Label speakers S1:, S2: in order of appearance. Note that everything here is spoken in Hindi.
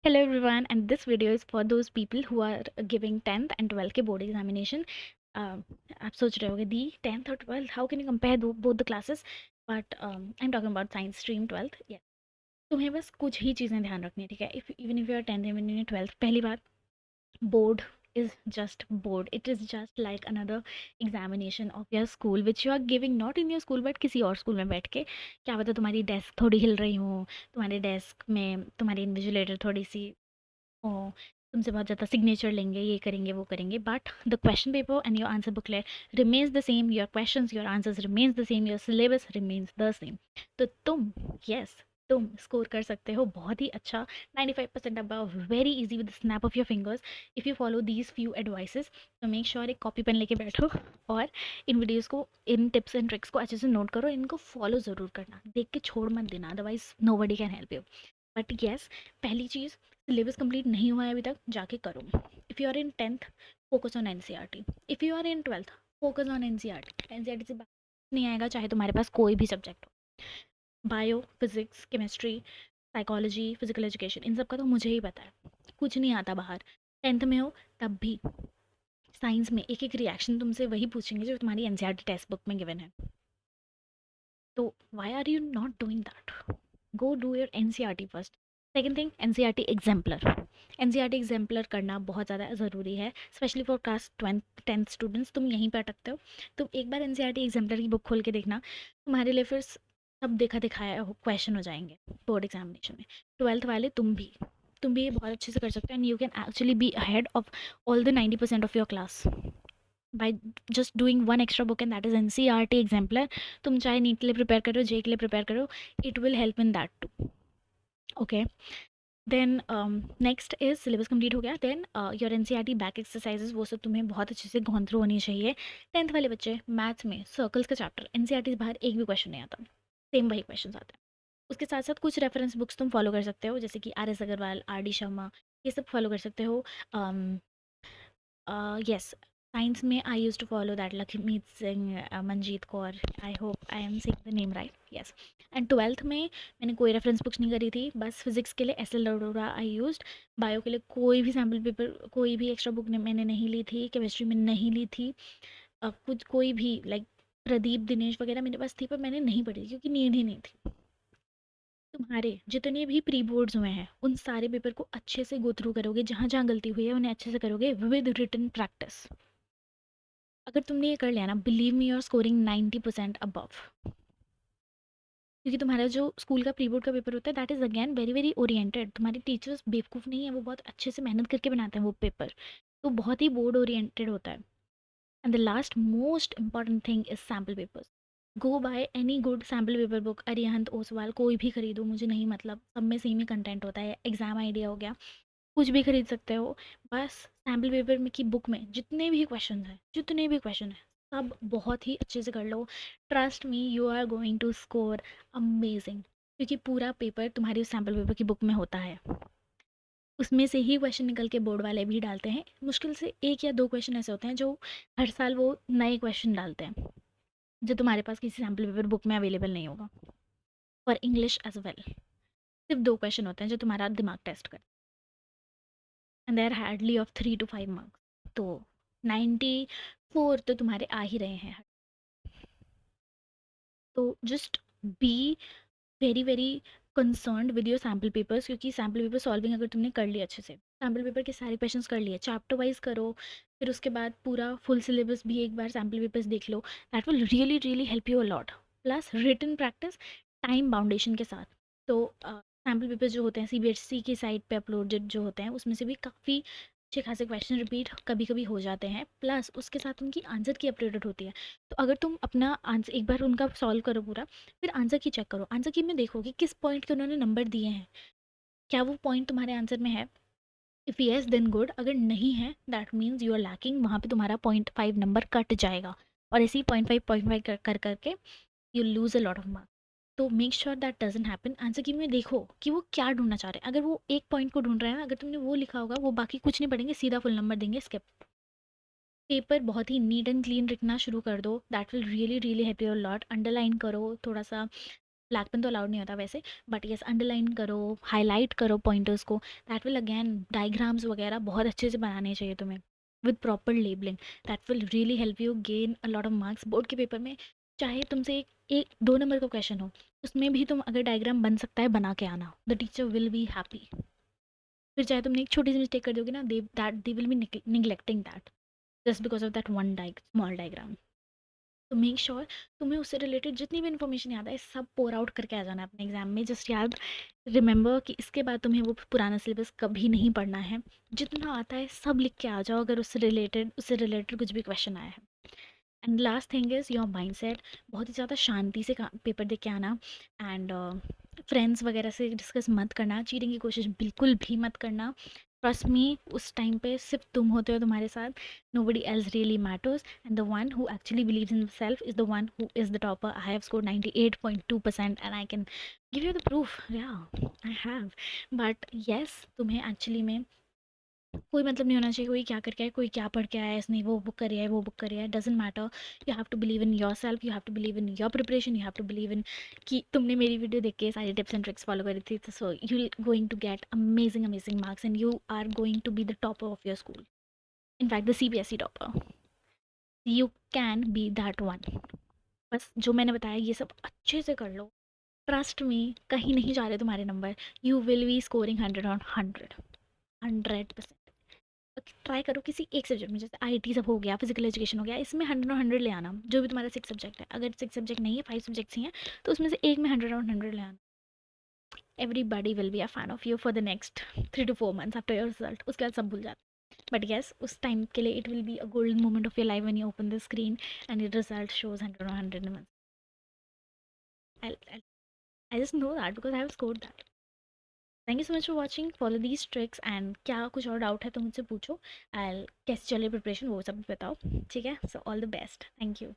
S1: Hello everyone, and this video is for those people who are giving 10th and 12th के board examination. आप सोच रहे होगे दी 10th और 12th, how can you compare both the classes? But I'm talking about science stream 12th. Yes. तुम्हें बस कुछ ही चीज़ें ध्यान रखनी है, ठीक है? Even if you are 10th, even if you are 12th, पहली बात, board is just board. It is just like another examination of your school which you are giving not in your school but किसी और स्कूल में बैठ के. क्या पता तुम्हारी डेस्क थोड़ी हिल रही हो, तुम्हारे डेस्क में तुम्हारी इन्विजिलेटर थोड़ी सी ओ तुमसे बहुत ज़्यादा सिग्नेचर लेंगे, ये करेंगे वो करेंगे, but the question paper and your answer booklet remains the same, your questions your answers remains the same, your syllabus remains the same. तो यस तुम स्कोर कर सकते हो बहुत ही अच्छा, 95% above, very easy with snap of your fingers if you follow these few advices. तो मेक श्योर एक कॉपी पेन लेके बैठो और इन वीडियोस को, इन टिप्स एंड ट्रिक्स को अच्छे से नोट करो, इनको फॉलो ज़रूर करना, देख के छोड़ मत देना, otherwise nobody can help you. But yes, पहली चीज़, सिलेबस कंप्लीट नहीं हुआ है अभी तक, जाके करो. If you are in 10th, focus on NCERT. If you are in 12th, focus on NCERT. NCERT से बाहर नहीं आएगा, चाहे तुम्हारे पास कोई भी सब्जेक्ट हो. Bio, physics, chemistry, psychology, physical education, इन सब का तो मुझे ही पता है, कुछ नहीं आता बाहर. 10th में हो तब भी साइंस में एक एक रिएक्शन तुमसे वही पूछेंगे जो तुम्हारी एनसीईआरटी टेक्स्ट बुक में गिवन है. तो why are you not doing that? Go do your NCERT first. Second thing, NCERT exemplar. NCERT exemplar करना बहुत ज़्यादा ज़रूरी है, specially for class 10th students. तुम यहीं पर अटकते हो, तुम एक बार एनसीईआरटी एग्जाम्पलर की बुक खोल के देखना, तुम्हारे लिए फिर सब देखा दिखाया क्वेश्चन हो जाएंगे बोर्ड एग्जामिनेशन में. 12th वाले तुम भी ये बहुत अच्छे से कर सकते हो, and you can actually be ahead of all the 90% of your class by just doing one extra book, and that is NCERT exemplar. तुम चाहे नीट के लिए प्रिपेयर करो, जे के लिए प्रिपेयर करो, it will help in that too. Okay. Then next is syllabus complete हो गया. Then your NCERT back exercises, वो सब तुम्हें बहुत अच्छे से गॉन थ्रू होनी चाहिए. 10th वाले बच्चे, मैथ्स में सर्कल्स का चैप्टर, एनसीईआरटी से बाहर एक भी क्वेश्चन नहीं आता, सेम वही क्वेश्चन आते हैं. उसके साथ साथ कुछ रेफरेंस बुक्स तुम फॉलो कर सकते हो, जैसे कि R S Aggarwal, R D Sharma, ये सब फॉलो कर सकते हो. Yes, science में I used to follow that Lakshmi Singh, Manjeet Kaur. I hope I am saying the name right. Yes. And 12th में मैंने कोई रेफरेंस बुक्स नहीं करी थी, बस फिजिक्स के लिए S L Arora I used. Bio के लिए कोई भी सैम्पल पेपर, कोई भी एक्स्ट्रा बुक मैंने नहीं ली थी. केमिस्ट्री में नहीं ली थी. कुछ कोई भी लाइक प्रदीप, दिनेश वगैरह मेरे पास थी, पर मैंने नहीं पढ़ी क्योंकि नीड ही नहीं थी. तुम्हारे जितने भी प्री बोर्ड्स हुए हैं उन सारे पेपर को अच्छे से गो थ्रू करोगे, जहाँ जहाँ गलती हुई है उन्हें अच्छे से करोगे विद रिटन प्रैक्टिस. अगर तुमने ये कर लिया ना, believe me, you are scoring 90% above. क्योंकि तुम्हारा जो स्कूल का प्री बोर्ड का पेपर होता है, that is again very very oriented. तुम्हारे टीचर्स बेवकूफ़ नहीं है, वो बहुत अच्छे से मेहनत करके बनाते हैं वो पेपर. तो बहुत ही बोर्ड ओरिएंटेड होता है. And the last most important thing is sample papers. Go by any good sample paper book, Arihant, Oswal, कोई भी खरीदो, मुझे नहीं मतलब, सब में सेम ही कंटेंट होता है. एग्जाम आइडिया हो गया, कुछ भी खरीद सकते हो. बस सैम्पल पेपर में की बुक में जितने भी क्वेश्चन हैं सब बहुत ही अच्छे से कर लो. Trust me, you are going to score amazing, क्योंकि पूरा पेपर तुम्हारी उस सैम्पल पेपर की बुक में होता है. उसमें से ही क्वेश्चन निकल के बोर्ड वाले भी डालते हैं. मुश्किल से एक या दो क्वेश्चन ऐसे होते हैं जो हर साल वो नए क्वेश्चन डालते हैं, जो तुम्हारे पास किसी सैम्पल पेपर बुक में अवेलेबल नहीं होगा. फॉर इंग्लिश एज वेल, सिर्फ दो क्वेश्चन होते हैं जो तुम्हारा दिमाग टेस्ट कर, and there hardly of 3 to 5 marks. तो 94 तो तुम्हारे आ ही रहे हैं. तो just be very very concerned with your sample papers, क्योंकि सैम्पल पेपर सॉल्विंग अगर तुमने कर लिया अच्छे से, सैम्पल पेपर के सारे क्वेश्चंस कर लिए, चैप्टर वाइज करो, फिर उसके बाद पूरा फुल सिलेबस भी एक बार सैम्पल पेपर्स देख लो, that will really really help you a lot. Plus written practice time boundation के साथ. तो सैम्पल पेपर्स जो होते हैं सीबीएसई की साइट पे अपलोडेड जो होते हैं, उसमें से भी काफ़ी अच्छे खासे क्वेश्चन रिपीट कभी कभी हो जाते हैं, प्लस उसके साथ उनकी आंसर की अपलोडेड होती है. तो अगर तुम अपना आंसर एक बार उनका सॉल्व करो पूरा, फिर आंसर की चेक करो, आंसर की में देखो कि किस पॉइंट के उन्होंने नंबर दिए हैं, क्या वो पॉइंट तुम्हारे आंसर में है. इफ़ येस देन गुड, अगर नहीं है that means you are lacking, वहाँ पे तुम्हारा 0.5 नंबर कट जाएगा. और ऐसे ही 0.5 कर कर करके you lose a lot of marks. तो make sure that doesn't happen. Answer key में देखो कि वो क्या ढूंढना चाह रहे हैं. अगर वो एक पॉइंट को ढूंढ रहे हैं, अगर तुमने वो लिखा होगा, वो बाकी कुछ नहीं पढ़ेंगे, सीधा फुल नंबर देंगे, स्किप. पेपर बहुत ही नीट एंड क्लीन लिखना शुरू कर दो, that will really really help you a lot. Underline करो थोड़ा सा, ब्लैक पेन तो अलाउड नहीं होता वैसे, बट यस अंडरलाइन करो, हाईलाइट करो पॉइंटर्स को। दैट विल अगेन, डायग्राम्स वगैरह बहुत अच्छे से बनाने चाहिए तुम्हें with proper labelling. That will really help you gain a lot of marks board के पेपर में। चाहे तुमसे एक 2 नंबर का क्वेश्चन हो, उसमें भी तुम अगर डायग्राम बन सकता है बना के आना, the teacher will be happy. फिर चाहे तुमने एक छोटी सी मिस्टेक कर दोगे ना, they will be neglecting that just because of that one small diagram. तो मेक श्योर तुम्हें उससे रिलेटेड जितनी भी इन्फॉर्मेशन याद है सब पोर आउट करके आ जाना अपने एग्जाम में। जस्ट याद रिमेंबर कि इसके बाद तुम्हें वो पुराना सिलेबस कभी नहीं पढ़ना है। जितना आता है सब लिख के आ जाओ, अगर उससे रिलेटेड कुछ भी क्वेश्चन आया है। And last thing is your mind set. बहुत ही ज़्यादा शांति से पेपर दे के आना। एंड फ्रेंड्स वगैरह से डिस्कस मत करना, चीटिंग की कोशिश बिल्कुल भी मत करना। ट्रस्ट मी, उस टाइम पे सिर्फ तुम होते हो तुम्हारे साथ, nobody else really matters, and the one who actually believes in himself is the one who is the topper. I have scored 98.2% and I can give you the proof. Yeah, I have. But yes, तुम्हें एक्चुअली में कोई मतलब नहीं होना चाहिए कोई क्या करके आया, कोई क्या पढ़ के आया, इसने वो बुक करी है, वो बुक करी है, doesn't matter. You have to believe in yourself, you have to believe in your preparation, you have to believe in कि तुमने मेरी वीडियो देख के सारी टिप्स एंड ट्रिक्स फॉलो करी थी, तो so you going to get amazing amazing marks and you are going to be the topper of your school, in fact the CBSE topper. You can be that one. बस जो मैंने बताया ये सब अच्छे से कर लो। ट्रस्ट मी, कहीं नहीं जा रहे तुम्हारे number. You will be scoring 100 on 100, 100%। Try करो किसी एक सब्जेक्ट में, जैसे IT सब हो गया, फिजिकल एजुकेशन हो गया, इसमें 100 on 100 ले आना। जो भी तुम्हारा 6 सब्जेक्ट है, अगर 6 सब्जेक्ट नहीं है, 5 सब्जेक्ट्स ही हैं, तो उसमें से एक में 100 on 100 ले आना। Everybody will be a fan of you for the next 3 to 4 months after your result. उसके बाद सब भूल जाते, बट येस उस टाइम के लिए it will be a golden moment of your life when you open the screen and your result shows 100 on 100 months. I, I, I just know that because I have scored that. Thank you so much for watching, follow these tricks and क्या कुछ और डाउट है तो मुझसे पूछो। आई कैसे चले प्रिपरेशन वो सब बताओ, ठीक है। So all the best, thank you.